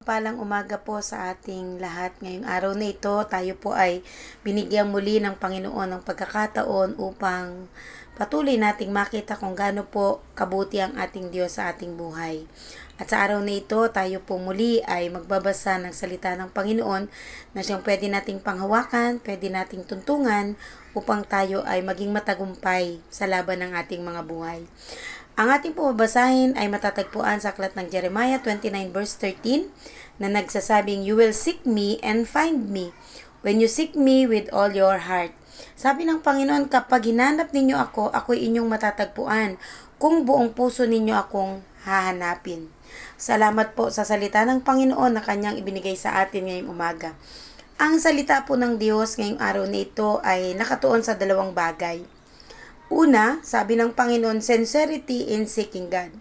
Palang umaga po sa ating lahat. Ngayong araw na ito, tayo po ay binigyang muli ng Panginoon ng pagkakataon upang patuloy nating makita kung gaano po kabuti ang ating Diyos sa ating buhay. At sa araw na ito, tayo po muli ay magbabasa ng salita ng Panginoon na siyang pwede nating panghawakan, pwede nating tuntungan upang tayo ay maging matagumpay sa laban ng ating mga buhay. Ang ating pumabasahin ay matatagpuan sa aklat ng Jeremiah 29 verse 13 na nagsasabing, "You will seek me and find me when you seek me with all your heart." Sabi ng Panginoon, kapag hinanap ninyo ako, ako'y inyong matatagpuan kung buong puso ninyo akong hahanapin. Salamat po sa salita ng Panginoon na kanyang ibinigay sa atin ngayong umaga. Ang salita po ng Diyos ngayong araw na ito ay nakatuon sa dalawang bagay. Una, sabi ng Panginoon, sincerity in seeking God.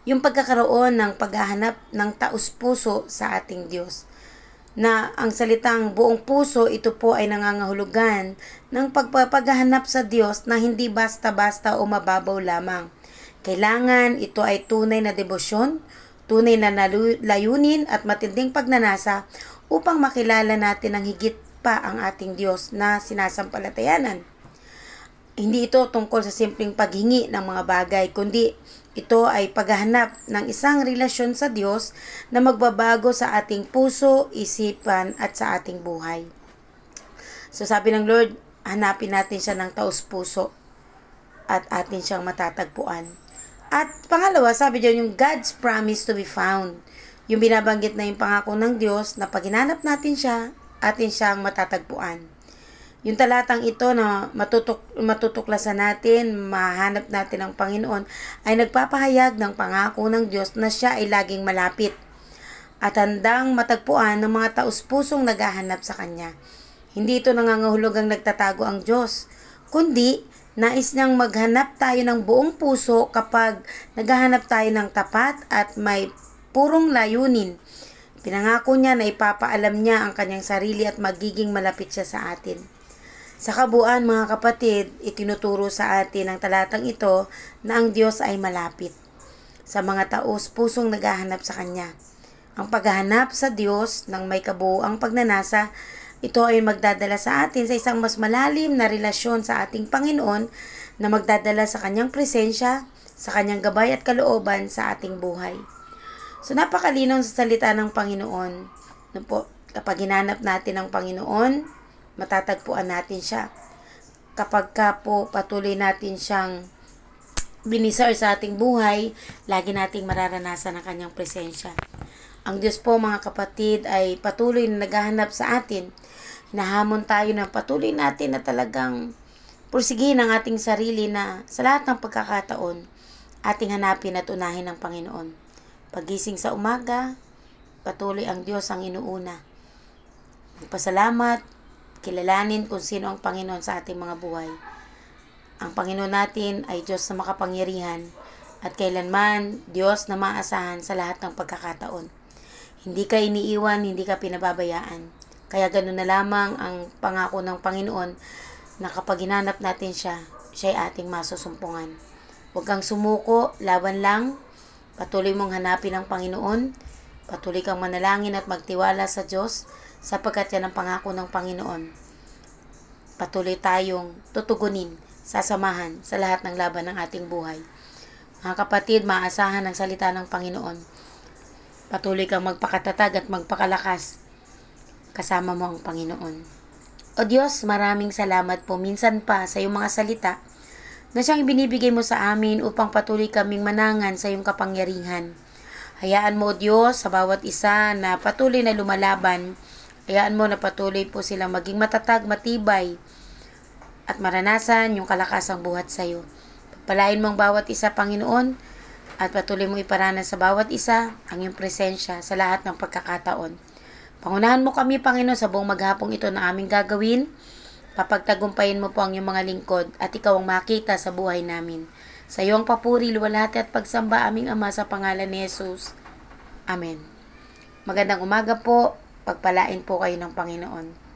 Yung pagkakaroon ng paghahanap ng taus-puso sa ating Diyos. Na ang salitang buong puso, ito po ay nangangahulugan ng pagpapahanap sa Diyos na hindi basta-basta o mababaw lamang. Kailangan ito ay tunay na debosyon, tunay na layunin at matinding pagnanasa upang makilala natin ang higit pa ang ating Diyos na sinasampalatayanan. Hindi ito tungkol sa simpleng paghingi ng mga bagay, kundi ito ay paghahanap ng isang relasyon sa Diyos na magbabago sa ating puso, isipan at sa ating buhay. So sabi ng Lord, hanapin natin siya ng taus-puso at atin siyang matatagpuan. At pangalawa, sabi diyan yung God's promise to be found. Yung binabanggit na yung pangako ng Diyos na pag hinanap natin siya, atin siyang matatagpuan. Yung talatang ito na matutuklasan natin, mahanap natin ang Panginoon, ay nagpapahayag ng pangako ng Diyos na siya ay laging malapit at handang matagpuan ng mga taus-pusong naghahanap sa Kanya. Hindi ito nangangahulugang nagtatago ang Diyos, kundi nais niyang maghanap tayo ng buong puso kapag naghahanap tayo ng tapat at may purong layunin. Pinangako niya na ipapaalam niya ang Kanyang sarili at magiging malapit siya sa atin. Sa kabuuan mga kapatid, itinuturo sa atin ang talatang ito na ang Diyos ay malapit sa mga taos-pusong naghahanap sa Kanya. Ang paghahanap sa Diyos ng may kabuuang pagnanasa, ito ay magdadala sa atin sa isang mas malalim na relasyon sa ating Panginoon na magdadala sa Kanyang presensya, sa Kanyang gabay at kalooban sa ating buhay. So napakalinaw sa salita ng Panginoon. Kapag hinanap natin ang Panginoon, matatagpuan natin siya. Kapag po patuloy natin siyang binisar sa ating buhay, lagi nating mararanasan ang Kanyang presensya. Ang Diyos po mga kapatid ay patuloy na naghahanap sa atin. Hinahamon tayo na patuloy natin na talagang pursigin ang ating sarili na sa lahat ng pagkakataon, ating hanapin at unahin ang Panginoon. Pagising sa umaga, patuloy ang Diyos ang inuuna. Magpasalamat, kilalanin kung sino ang Panginoon sa ating mga buhay. Ang Panginoon natin ay Diyos na makapangyarihan at kailanman Diyos na maasahan sa lahat ng pagkakataon. Hindi ka iniiwan, hindi ka pinababayaan. Kaya ganoon na lamang ang pangako ng Panginoon na kapag hinanap natin siya, siya ay ating masusumpungan. Huwag kang sumuko, laban lang. Patuloy mong hanapin ang Panginoon. Patuloy kang manalangin at magtiwala sa Diyos sapagkat yan ang pangako ng Panginoon. Patuloy tayong tutugunin, sasamahan sa lahat ng laban ng ating buhay. Mga kapatid, maasahan ang salita ng Panginoon. Patuloy kang magpakatatag at magpakalakas. Kasama mo ang Panginoon. O Diyos, maraming salamat po minsan pa sa iyong mga salita na siyang ibinibigay mo sa amin upang patuloy kaming manangan sa iyong kapangyarihan. Hayaan mo, O Diyos, sa bawat isa na patuloy na lumalaban. Hayaan mo na patuloy po silang maging matatag, matibay, at maranasan yung kalakasang buhat sa iyo. Pagpalain mo ang bawat isa, Panginoon, at patuloy mong iparanas sa bawat isa ang iyong presensya sa lahat ng pagkakataon. Pangunahan mo kami, Panginoon, sa buong maghapong ito na aming gagawin. Papagtagumpayin mo po ang iyong mga lingkod at ikaw ang makita sa buhay namin. Sa iyo ang papuri, luwalhati at pagsamba aming Ama sa pangalan ni Jesus. Amen. Magandang umaga po. Pagpalain po kayo ng Panginoon.